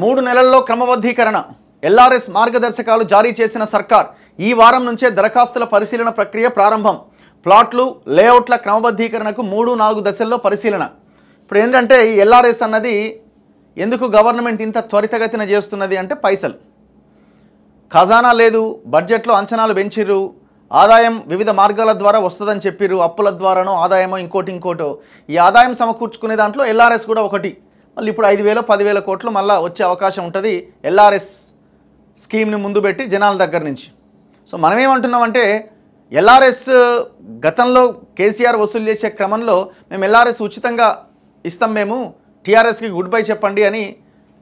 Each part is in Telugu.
3 నెలల్లో క్రమబద్ధీకరణ ఎల్ఆర్ఎస్ మార్గదర్శకాలు జారీ చేసిన సర్కార్ ఈ వారం నుంచే దరఖాస్తుల పరిశీలన ప్రక్రియ ప్రారంభం. ప్లాట్లు లేఅవుట్ల క్రమబద్ధీకరణకు 3-4 దశల్లో పరిశీలన. ఇప్పుడు ఏంటంటే ఈ ఎల్ఆర్ఎస్ అన్నది ఎందుకు గవర్నమెంట్ ఇంత త్వరితగతిన చేస్తున్నది అంటే పైసలు, ఖజానా లేదు, బడ్జెట్లో అంచనాలు పెంచిర్రు, ఆదాయం వివిధ మార్గాల ద్వారా వస్తుందని చెప్పిర్రు, అప్పుల ద్వారానో ఆదాయమో ఇంకోటో. ఈ ఆదాయం సమకూర్చుకునే దాంట్లో ఎల్ఆర్ఎస్ కూడా ఒకటి. మళ్ళీ ఇప్పుడు 5,000-10,000 కోట్లు మళ్ళీ వచ్చే అవకాశం ఉంటుంది ఎల్ఆర్ఎస్ స్కీమ్ని ముందు పెట్టి జనాల దగ్గర నుంచి. సో మనం ఏమంటున్నామంటే ఎల్ఆర్ఎస్ గతంలో కేసీఆర్ వసూలు చేసే క్రమంలో మేము ఎల్ఆర్ఎస్ ఉచితంగా ఇస్తాం, మేము టీఆర్ఎస్కి గుడ్ బై చెప్పండి అని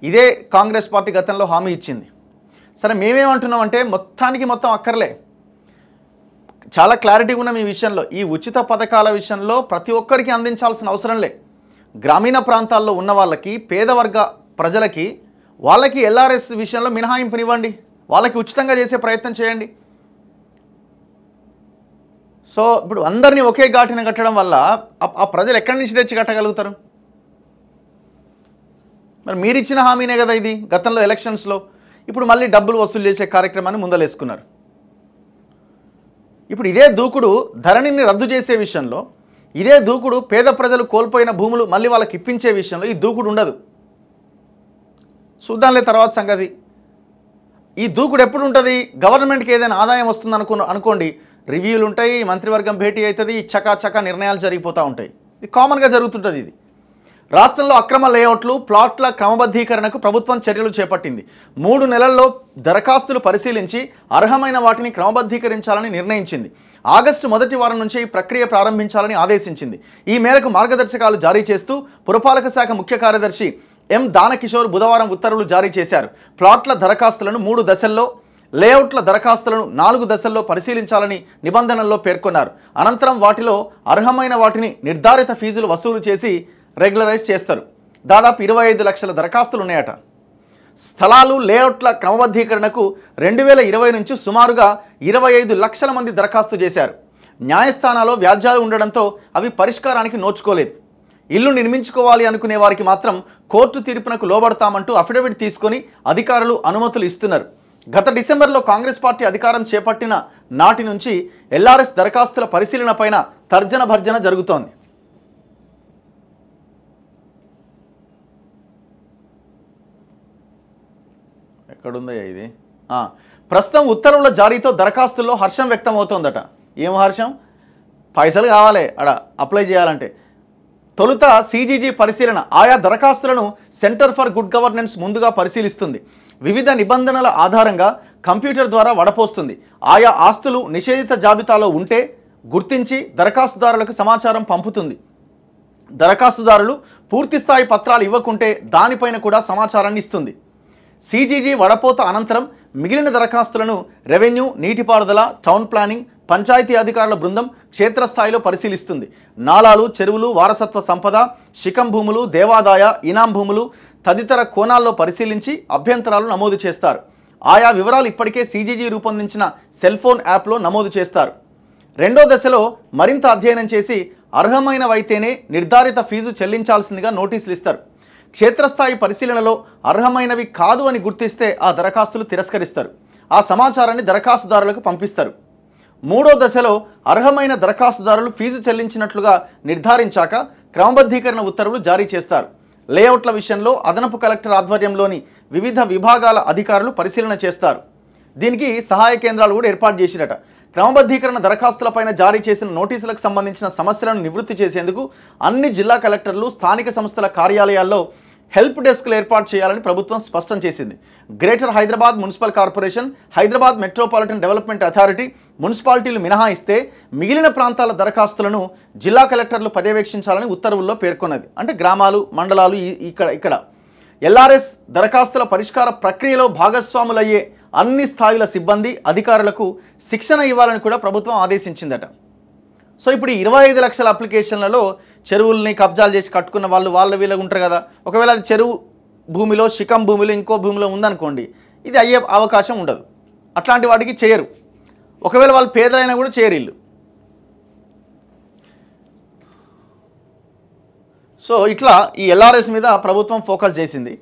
ఇదే కాంగ్రెస్ పార్టీ గతంలో హామీ ఇచ్చింది. సరే మేమేమంటున్నామంటే మొత్తం అక్కర్లే, చాలా క్లారిటీగా ఉన్నాం ఈ విషయంలో. ఈ ఉచిత పథకాల విషయంలో ప్రతి ఒక్కరికి అందించాల్సిన అవసరం లే. గ్రామీణ ప్రాంతాల్లో ఉన్న వాళ్ళకి, పేదవర్గ ప్రజలకి, వాళ్ళకి ఎల్ఆర్ఎస్ విషయంలో మినహాయింపునివ్వండి, వాళ్ళకి ఉచితంగా చేసే ప్రయత్నం చేయండి. సో ఇప్పుడు అందరినీ ఒకే ఘాటిన కట్టడం వల్ల ఆ ప్రజలు ఎక్కడి నుంచి తెచ్చి కట్టగలుగుతారు? మరి మీరు ఇచ్చిన హామీనే కదా ఇది గతంలో ఎలక్షన్స్లో. ఇప్పుడు మళ్ళీ డబ్బులు వసూలు చేసే కార్యక్రమాన్ని ముందలేసుకున్నారు. ఇప్పుడు ఇదే దూకుడు ధరణిని రద్దు చేసే విషయంలో, ఇదే దూకుడు పేద ప్రజలు కోల్పోయిన భూములు మళ్ళీ వాళ్ళకి ఇప్పించే విషయంలో ఈ దూకుడు ఉండదు. చూద్దాంలే తర్వాత సంగతి. ఈ దూకుడు ఎప్పుడు ఉంటుంది? గవర్నమెంట్కి ఏదైనా ఆదాయం వస్తుంది అనుకోండి, రివ్యూలు ఉంటాయి, మంత్రివర్గం భేటీ అవుతుంది, చకా నిర్ణయాలు జరిగిపోతూ ఉంటాయి. ఇది కామన్గా జరుగుతుంటుంది. ఇది రాష్ట్రంలో అక్రమ లేఅవుట్లు, ప్లాట్ల క్రమబద్ధీకరణకు ప్రభుత్వం చర్యలు చేపట్టింది. 3 నెలల్లో దరఖాస్తులు పరిశీలించి అర్హమైన వాటిని క్రమబద్ధీకరించాలని నిర్ణయించింది. ఆగస్టు మొదటి వారం నుంచే ఈ ప్రక్రియ ప్రారంభించాలని ఆదేశించింది. ఈ మేరకు మార్గదర్శకాలు జారీ చేస్తూ పురపాలక శాఖ ముఖ్య కార్యదర్శి ఎం దానకిషోర్ బుధవారం ఉత్తర్వులు జారీ చేశారు. ప్లాట్ల దరఖాస్తులను 3 దశల్లో, లేఅవుట్ల దరఖాస్తులను 4 దశల్లో పరిశీలించాలని నిబంధనల్లో పేర్కొన్నారు. అనంతరం వాటిలో అర్హమైన వాటిని నిర్ధారిత ఫీజులు వసూలు చేసి రెగ్యులరైజ్ చేస్తారు. దాదాపు 25 లక్షల దరఖాస్తులు ఉన్నాయట. స్థలాలు, లేఅవుట్ల క్రమబద్ధీకరణకు 2020 నుంచి సుమారుగా 25 లక్షల మంది దరఖాస్తు చేశారు. న్యాయస్థానాల్లో వ్యాజ్యాలు ఉండడంతో అవి పరిష్కారానికి నోచుకోలేదు. ఇల్లు నిర్మించుకోవాలి అనుకునే వారికి మాత్రం కోర్టు తీర్పునకు లోబడతామంటూ అఫిడవిట్ తీసుకొని అధికారులు అనుమతులు ఇస్తున్నారు. గత డిసెంబర్లో కాంగ్రెస్ పార్టీ అధికారం చేపట్టిన నాటి నుంచి ఎల్ఆర్ఎస్ దరఖాస్తుల పరిశీలన పైన తర్జన భర్జన జరుగుతోంది. ఎక్కడుందయ్యా ఇది? ప్రస్తుతం ఉత్తర్వుల జారీతో దరఖాస్తుల్లో హర్షం వ్యక్తం అవుతోందట. ఏం హర్షం? పైసలు కావాలి అక్కడ అప్లై చేయాలంటే. తొలుత సిజీజీ పరిశీలన, ఆయా దరఖాస్తులను సెంటర్ ఫర్ గుడ్ గవర్నెన్స్ ముందుగా పరిశీలిస్తుంది. వివిధ నిబంధనల ఆధారంగా కంప్యూటర్ ద్వారా వడపోస్తుంది. ఆయా ఆస్తులు నిషేధిత జాబితాలో ఉంటే గుర్తించి దరఖాస్తుదారులకు సమాచారం పంపుతుంది. దరఖాస్తుదారులు పూర్తిస్థాయి పత్రాలు ఇవ్వకుంటే దానిపైన కూడా సమాచారాన్ని ఇస్తుంది. సిజీజీ వడపోత అనంతరం మిగిలిన దరఖాస్తులను రెవెన్యూ, నీటిపారుదల, టౌన్ ప్లానింగ్, పంచాయతీ అధికారుల బృందం క్షేత్రస్థాయిలో పరిశీలిస్తుంది. నాలాలు, చెరువులు, వారసత్వ సంపద, శిఖం భూములు, దేవాదాయ, ఇనాం భూములు తదితర కోణాల్లో పరిశీలించి అభ్యంతరాలు నమోదు చేస్తారు. ఆయా వివరాలు ఇప్పటికే సిజీజీ రూపొందించిన సెల్ ఫోన్ యాప్లో నమోదు చేస్తారు. రెండో దశలో మరింత అధ్యయనం చేసి అర్హమైనవైతేనే నిర్ధారిత ఫీజు చెల్లించాల్సిందిగా నోటీసులు ఇస్తారు. క్షేత్రస్థాయి పరిశీలనలో అర్హమైనవి కాదు అని గుర్తిస్తే ఆ దరఖాస్తులు తిరస్కరిస్తారు. ఆ సమాచారాన్ని దరఖాస్తుదారులకు పంపిస్తారు. మూడో దశలో అర్హమైన దరఖాస్తుదారులు ఫీజు చెల్లించినట్లుగా నిర్ధారించాక క్రమబద్ధీకరణ ఉత్తర్వులు జారీ చేస్తారు. లేఅవుట్ల విషయంలో అదనపు కలెక్టర్ ఆధ్వర్యంలోని వివిధ విభాగాల అధికారులు పరిశీలన చేస్తారు. దీనికి సహాయ కేంద్రాలు కూడా ఏర్పాటు చేసిరట. క్రమబద్ధీకరణ దరఖాస్తులపైన జారీ చేసిన నోటీసులకు సంబంధించిన సమస్యలను నివృత్తి చేసేందుకు అన్ని జిల్లా కలెక్టర్లు, స్థానిక సంస్థల కార్యాలయాల్లో హెల్ప్ డెస్క్లు ఏర్పాటు చేయాలని ప్రభుత్వం స్పష్టం చేసింది. Greater Hyderabad municipal corporation, Hyderabad metropolitan development authority, మున్సిపాలిటీలు మినహాయిస్తే మిగిలిన ప్రాంతాల దరఖాస్తులను జిల్లా కలెక్టర్లు పర్యవేక్షించాలని ఉత్తర్వుల్లో పేర్కొన్నది. అంటే గ్రామాలు, మండలాలు ఇక్కడ ఎల్ఆర్ఎస్ దరఖాస్తుల పరిష్కార ప్రక్రియలో భాగస్వాములయ్యే అన్ని స్థాయిల సిబ్బంది, అధికారులకు శిక్షణ ఇవ్వాలని కూడా ప్రభుత్వం ఆదేశించిందట. సో ఇప్పుడు 25 లక్షల అప్లికేషన్లలో చెరువుల్ని కబ్జాలు చేసి కట్టుకున్న వాళ్ళు వీళ్ళగా ఉంటారు కదా. ఒకవేళ అది చెరువు భూమిలో, శిఖం భూమిలో, ఇంకో భూమిలో ఉందనుకోండి, ఇది అయ్యే అవకాశం ఉండదు. అట్లాంటి వాటికి చేయరు. ఒకవేళ వాళ్ళు పేదలైనా కూడా చేయరు ఇల్లు. సో ఇట్లా ఈ ఎల్ఆర్ఎస్ మీద ప్రభుత్వం ఫోకస్ చేసింది.